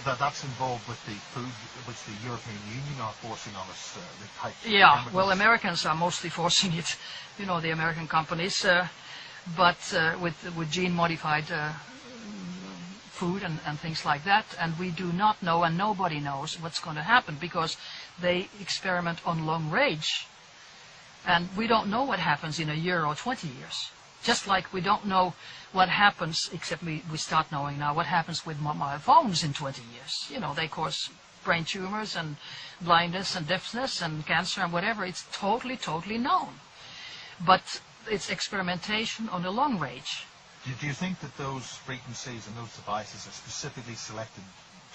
that's involved with the food which the European Union are forcing on us. The type of Yeah, chemicals. well, Americans are mostly forcing it, you know, the American companies, but with gene-modified food and things like that, and we do not know, and nobody knows what's going to happen, because they experiment on long range, and we don't know what happens in a year or 20 years. Just like we don't know what happens, except we start knowing now what happens with mobile phones in 20 years. You know, they cause brain tumors and blindness and deafness and cancer and whatever. It's totally, totally known. But it's experimentation on a long range. Do you think that those frequencies and those devices are specifically selected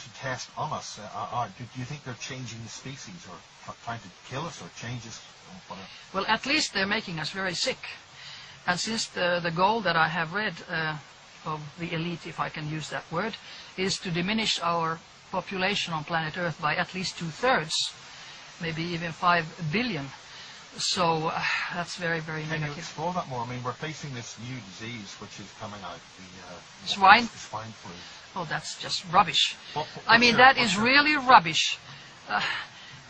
to test on us? Do you think they're changing the species or trying to kill us or change us? Well, at least they're making us very sick. And since the goal that I have read of the elite, if I can use that word, is to diminish our population on planet Earth by at least 2/3, maybe even 5 billion. So that's very, very negative. Can you explore that more? I mean, we're facing this new disease which is coming out, the swine flu. Oh, that's just rubbish. I mean, that is really rubbish.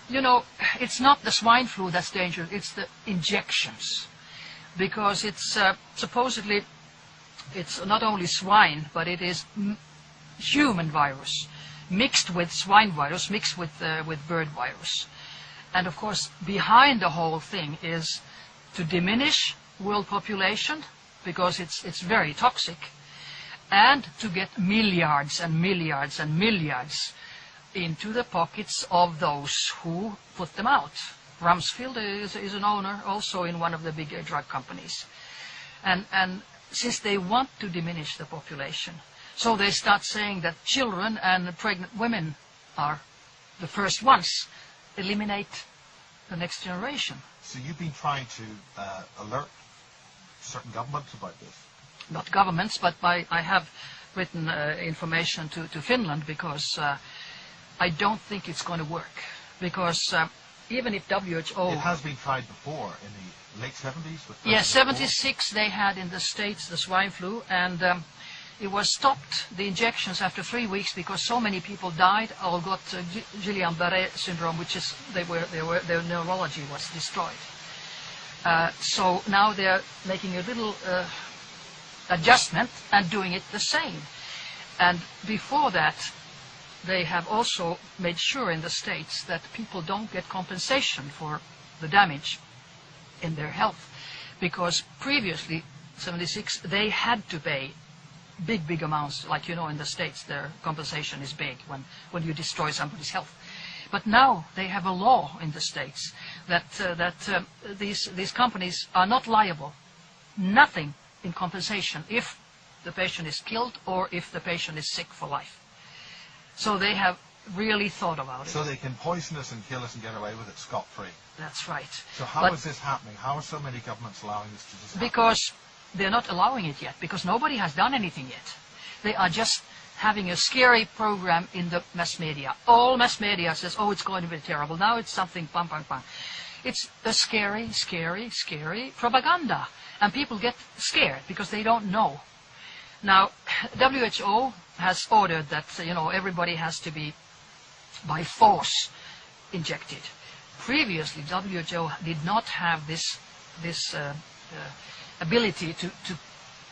You know, it's not the swine flu that's dangerous, it's the injections. Because it's supposedly, it's not only swine, but it is human virus, mixed with swine virus, mixed with bird virus. And of course, behind the whole thing is to diminish world population, because it's very toxic, and to get milliards and milliards and milliards into the pockets of those who put them out. Rumsfeld is an owner also in one of the big drug companies. And since they want to diminish the population, so they start saying that children and pregnant women are the first ones. Eliminate the next generation. So you've been trying to alert certain governments about this? Not governments, but I have written information to Finland, because I don't think it's going to work. Because even if WHO... It has been tried before in the late 70s? Yes, 76 they had in the States the swine flu, and it was stopped, the injections, after 3 weeks, because so many people died or got Guillain-Barré syndrome, which is their neurology was destroyed. So now they're making a little adjustment and doing it the same. And before that, they have also made sure in the States that people don't get compensation for the damage in their health. Because previously, 76, they had to pay big amounts. Like, you know, in the States, their compensation is big when you destroy somebody's health. But now they have a law in the States that these companies are not liable, nothing in compensation, if the patient is killed or if the patient is sick for life. So they have really thought about it. So they can poison us and kill us and get away with it scot-free. That's right. So how is this happening? How are so many governments allowing this to just happen? Because they're not allowing it yet, because nobody has done anything yet. They are just having a scary program in the mass media. All mass media says, oh, it's going to be terrible. Now it's something, bang, bang, bang. It's a scary, scary, scary propaganda. And people get scared because they don't know. Now, WHO has ordered that, you know, everybody has to be by force injected. Previously, WHO did not have this ability to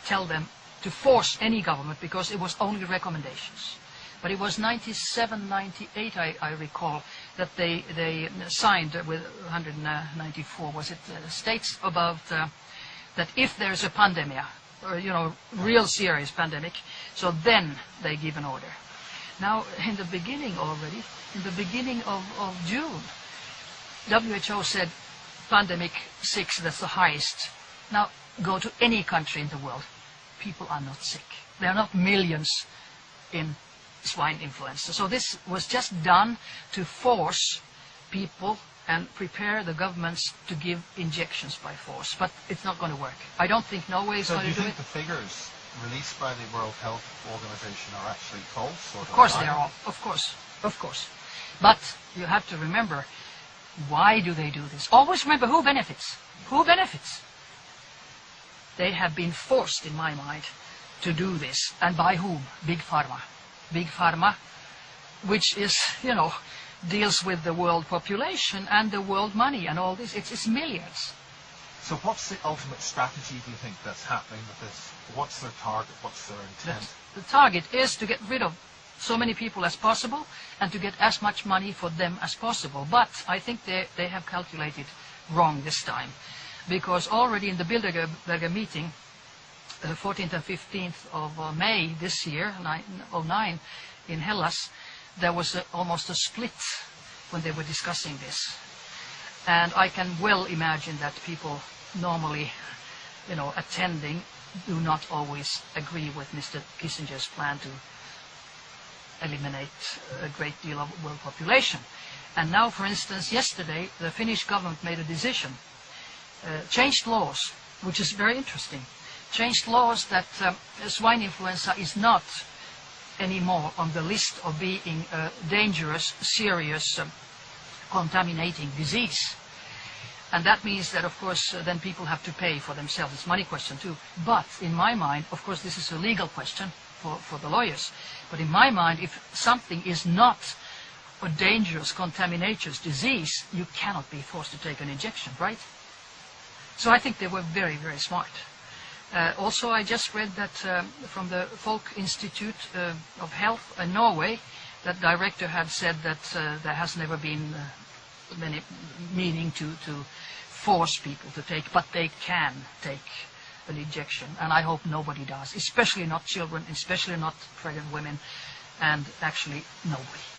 tell them to force any government, because it was only recommendations. But it was 97, 98, I recall, that they signed with 194, was it, states above that if there is a pandemic, or, you know, real serious pandemic, so then they give an order. Now, in the beginning already, in the beginning of June, WHO said pandemic 6, that's the highest. Now, go to any country in the world, people are not sick. There are not millions in swine influenza. So this was just done to force people and prepare the governments to give injections by force. But it's not going to work. I don't think Norway is going to do it. So do you think the figures released by the World Health Organization are actually false? Of course they are. Of course. Of course. But you have to remember, why do they do this? Always remember who benefits. Who benefits? They have been forced, in my mind, to do this. And by whom? Big Pharma. Big Pharma which is, deals with the world population and the world money and all this. It's millions. So what's the ultimate strategy, do you think, that's happening with this? What's their target? What's their intent? The target is to get rid of so many people as possible and to get as much money for them as possible. But I think they have calculated wrong this time, because already in the Bilderberger meeting, the 14th and 15th of May this year, 2009, in Hellas, there was almost a split when they were discussing this. And I can well imagine that people normally, attending, do not always agree with Mr. Kissinger's plan to eliminate a great deal of world population. And now, for instance, yesterday, the Finnish government made a decision, changed laws, which is very interesting, changed laws that swine influenza is not anymore on the list of being a dangerous, serious, contaminating disease. And that means that, of course, then people have to pay for themselves. It's a money question too. But in my mind, of course, this is a legal question for the lawyers. But in my mind, if something is not a dangerous, contaminating disease, you cannot be forced to take an injection, right? So I think they were very, very smart. Also, I just read that from the Folk Institute of Health in Norway, that director had said that there has never been any meaning to force people to take, but they can take an injection, and I hope nobody does, especially not children, especially not pregnant women, and actually nobody.